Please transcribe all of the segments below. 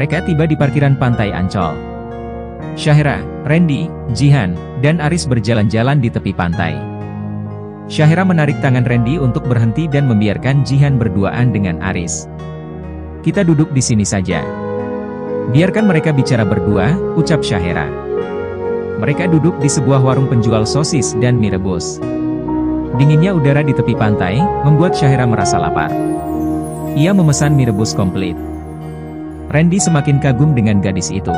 Mereka tiba di parkiran pantai Ancol. Syahira, Randy, Jihan, dan Aris berjalan-jalan di tepi pantai. Syahira menarik tangan Randy untuk berhenti dan membiarkan Jihan berduaan dengan Aris. "Kita duduk di sini saja. Biarkan mereka bicara berdua," ucap Syahira. Mereka duduk di sebuah warung penjual sosis dan mie rebus. Dinginnya udara di tepi pantai membuat Syahira merasa lapar. Ia memesan mie rebus komplit. Randy semakin kagum dengan gadis itu.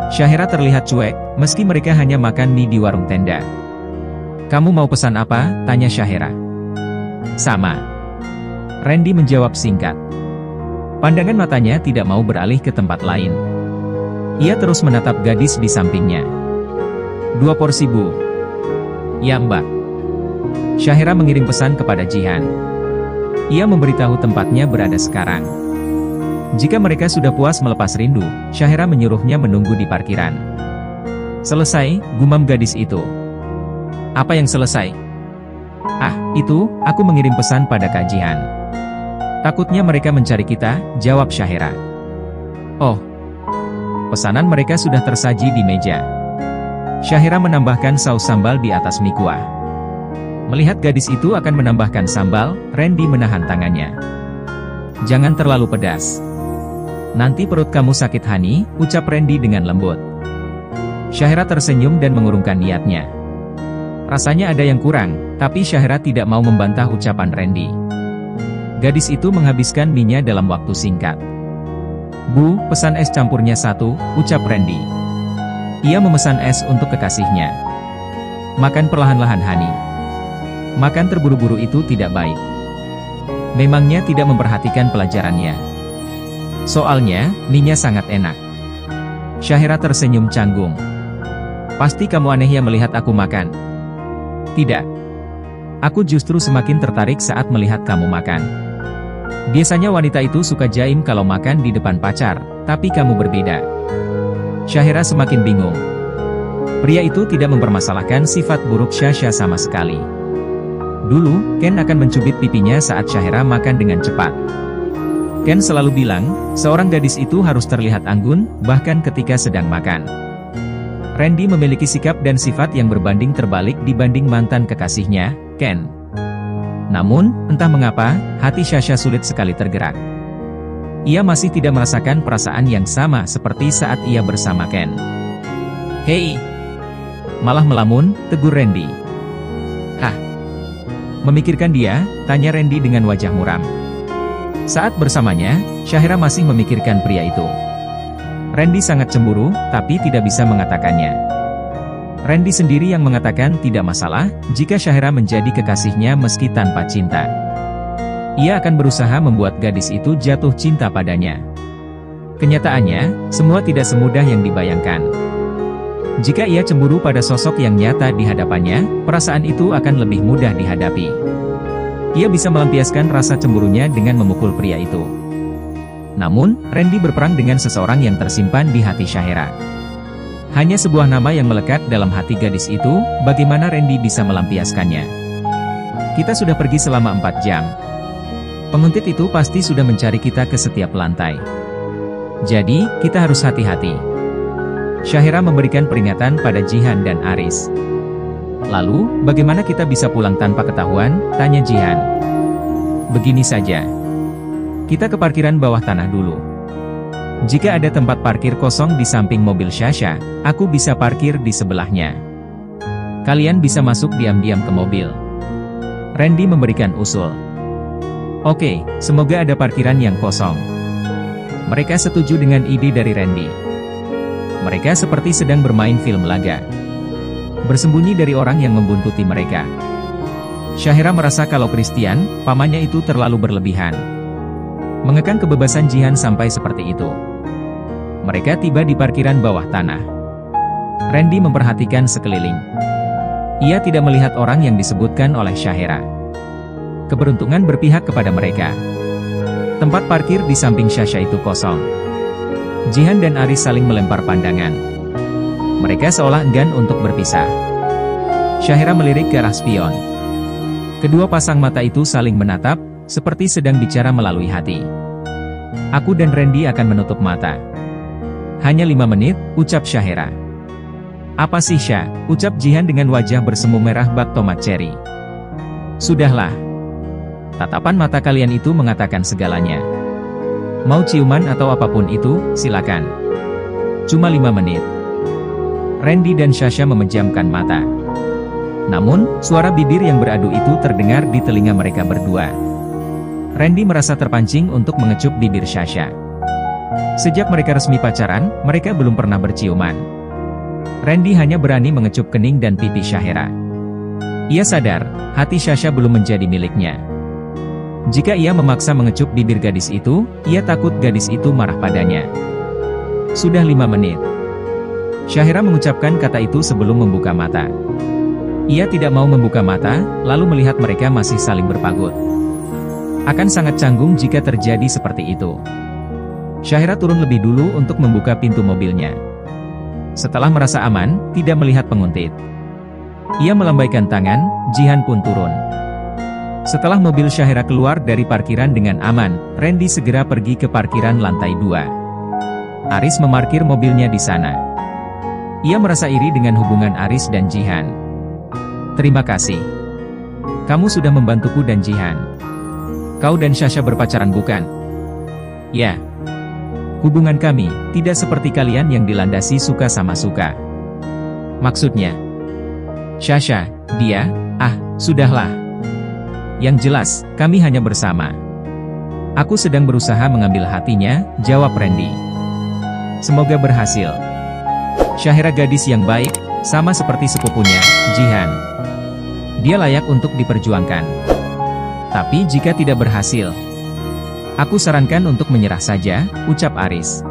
Syahira terlihat cuek, meski mereka hanya makan mie di warung tenda. "Kamu mau pesan apa?" tanya Syahira. "Sama." Randy menjawab singkat. Pandangan matanya tidak mau beralih ke tempat lain. Ia terus menatap gadis di sampingnya. "2 porsi, Bu." "Ya, Mbak." Syahira mengirim pesan kepada Jihan. Ia memberitahu tempatnya berada sekarang. Jika mereka sudah puas melepas rindu, Syahira menyuruhnya menunggu di parkiran. "Selesai," gumam gadis itu. "Apa yang selesai?" "Ah, itu, aku mengirim pesan pada Kak Jihan. Takutnya mereka mencari kita," jawab Syahira. "Oh, pesanan mereka sudah tersaji di meja." Syahira menambahkan saus sambal di atas mie kuah. Melihat gadis itu akan menambahkan sambal, Randy menahan tangannya. "Jangan terlalu pedas. Nanti perut kamu sakit, Hani," ucap Randy dengan lembut. Syahira tersenyum dan mengurungkan niatnya. Rasanya ada yang kurang, tapi Syahira tidak mau membantah ucapan Randy. Gadis itu menghabiskan mie-nya dalam waktu singkat. "Bu, pesan es campurnya 1, ucap Randy. Ia memesan es untuk kekasihnya. "Makan perlahan-lahan, Hani. Makan terburu-buru itu tidak baik. Memangnya tidak memperhatikan pelajarannya? Soalnya, mie-nya sangat enak." Syahira tersenyum canggung. "Pasti kamu aneh ya melihat aku makan." "Tidak. Aku justru semakin tertarik saat melihat kamu makan. Biasanya wanita itu suka jaim kalau makan di depan pacar, tapi kamu berbeda." Syahira semakin bingung. Pria itu tidak mempermasalahkan sifat buruk Syahira sama sekali. Dulu, Ken akan mencubit pipinya saat Syahira makan dengan cepat. Ken selalu bilang, seorang gadis itu harus terlihat anggun, bahkan ketika sedang makan. Randy memiliki sikap dan sifat yang berbanding terbalik dibanding mantan kekasihnya, Ken. Namun, entah mengapa, hati Syahira sulit sekali tergerak. Ia masih tidak merasakan perasaan yang sama seperti saat ia bersama Ken. "Hei!" Malah melamun, tegur Randy. "Hah? Memikirkan dia?" tanya Randy dengan wajah muram. Saat bersamanya, Syahira masih memikirkan pria itu. Randy sangat cemburu, tapi tidak bisa mengatakannya. Randy sendiri yang mengatakan tidak masalah, jika Syahira menjadi kekasihnya meski tanpa cinta. Ia akan berusaha membuat gadis itu jatuh cinta padanya. Kenyataannya, semua tidak semudah yang dibayangkan. Jika ia cemburu pada sosok yang nyata di hadapannya, perasaan itu akan lebih mudah dihadapi. Ia bisa melampiaskan rasa cemburunya dengan memukul pria itu. Namun, Randy berperang dengan seseorang yang tersimpan di hati Syahira. Hanya sebuah nama yang melekat dalam hati gadis itu, bagaimana Randy bisa melampiaskannya? "Kita sudah pergi selama 4 jam. Penguntit itu pasti sudah mencari kita ke setiap lantai. Jadi, kita harus hati-hati." Syahira memberikan peringatan pada Jihan dan Aris. "Lalu, bagaimana kita bisa pulang tanpa ketahuan?" tanya Jihan. "Begini saja. Kita ke parkiran bawah tanah dulu. Jika ada tempat parkir kosong di samping mobil Syahira, aku bisa parkir di sebelahnya. Kalian bisa masuk diam-diam ke mobil." Randy memberikan usul. "Oke, semoga ada parkiran yang kosong." Mereka setuju dengan ide dari Randy. Mereka seperti sedang bermain film laga. Bersembunyi dari orang yang membuntuti mereka. Syahira merasa kalau Christian, pamannya itu terlalu berlebihan. Mengekang kebebasan Jihan sampai seperti itu. Mereka tiba di parkiran bawah tanah. Randy memperhatikan sekeliling. Ia tidak melihat orang yang disebutkan oleh Syahira. Keberuntungan berpihak kepada mereka. Tempat parkir di samping Syahira itu kosong. Jihan dan Aris saling melempar pandangan. Mereka seolah enggan untuk berpisah. Syahira melirik ke arah spion. Kedua pasang mata itu saling menatap, seperti sedang bicara melalui hati. Aku dan Randy akan menutup mata. Hanya 5 menit, ucap Syahira. Apa sih Syah, ucap Jihan dengan wajah bersemu merah bak tomat cherry. Sudahlah. Tatapan mata kalian itu mengatakan segalanya. Mau ciuman atau apapun itu, silakan. Cuma 5 menit. Randy dan Sasha memejamkan mata. Namun, suara bibir yang beradu itu terdengar di telinga mereka berdua. Randy merasa terpancing untuk mengecup bibir Sasha. Sejak mereka resmi pacaran, mereka belum pernah berciuman. Randy hanya berani mengecup kening dan pipi Syahira. Ia sadar, hati Sasha belum menjadi miliknya. Jika ia memaksa mengecup bibir gadis itu, ia takut gadis itu marah padanya. Sudah 5 menit. Syahira mengucapkan kata itu sebelum membuka mata. Ia tidak mau membuka mata, lalu melihat mereka masih saling berpagut. Akan sangat canggung jika terjadi seperti itu. Syahira turun lebih dulu untuk membuka pintu mobilnya. Setelah merasa aman, tidak melihat penguntit. Ia melambaikan tangan, Jihan pun turun. Setelah mobil Syahira keluar dari parkiran dengan aman, Randy segera pergi ke parkiran lantai 2. Aris memarkir mobilnya di sana. Ia merasa iri dengan hubungan Aris dan Jihan. Terima kasih. Kamu sudah membantuku dan Jihan. Kau dan Sasha berpacaran bukan? Ya. Hubungan kami, tidak seperti kalian yang dilandasi suka sama suka. Maksudnya? Sasha, dia, sudahlah. Yang jelas, kami hanya bersama. Aku sedang berusaha mengambil hatinya, jawab Randy. Semoga berhasil. Syahira gadis yang baik, sama seperti sepupunya, Jihan. Dia layak untuk diperjuangkan. Tapi jika tidak berhasil, aku sarankan untuk menyerah saja, ucap Aris.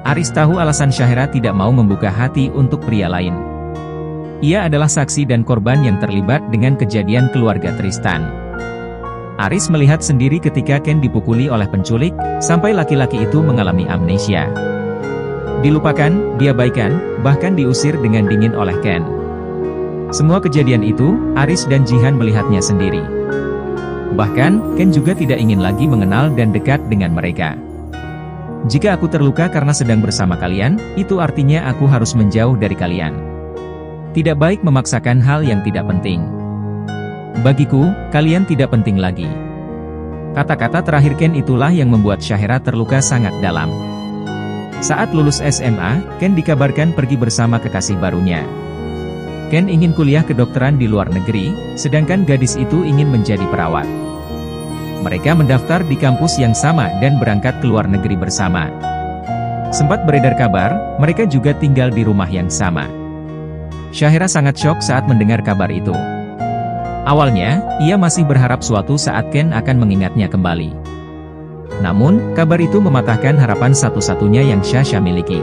Aris tahu alasan Syahira tidak mau membuka hati untuk pria lain. Ia adalah saksi dan korban yang terlibat dengan kejadian keluarga Tristan. Aris melihat sendiri ketika Ken dipukuli oleh penculik, sampai laki-laki itu mengalami amnesia. Dilupakan, diabaikan, bahkan diusir dengan dingin oleh Ken. Semua kejadian itu, Aris dan Jihan melihatnya sendiri. Bahkan, Ken juga tidak ingin lagi mengenal dan dekat dengan mereka. Jika aku terluka karena sedang bersama kalian, itu artinya aku harus menjauh dari kalian. Tidak baik memaksakan hal yang tidak penting. Bagiku, kalian tidak penting lagi. Kata-kata terakhir Ken itulah yang membuat Syahira terluka sangat dalam. Saat lulus SMA, Ken dikabarkan pergi bersama kekasih barunya. Ken ingin kuliah kedokteran di luar negeri, sedangkan gadis itu ingin menjadi perawat. Mereka mendaftar di kampus yang sama dan berangkat ke luar negeri bersama. Sempat beredar kabar, mereka juga tinggal di rumah yang sama. Syahira sangat syok saat mendengar kabar itu. Awalnya, ia masih berharap suatu saat Ken akan mengingatnya kembali. Namun, kabar itu mematahkan harapan satu-satunya yang Sasha miliki.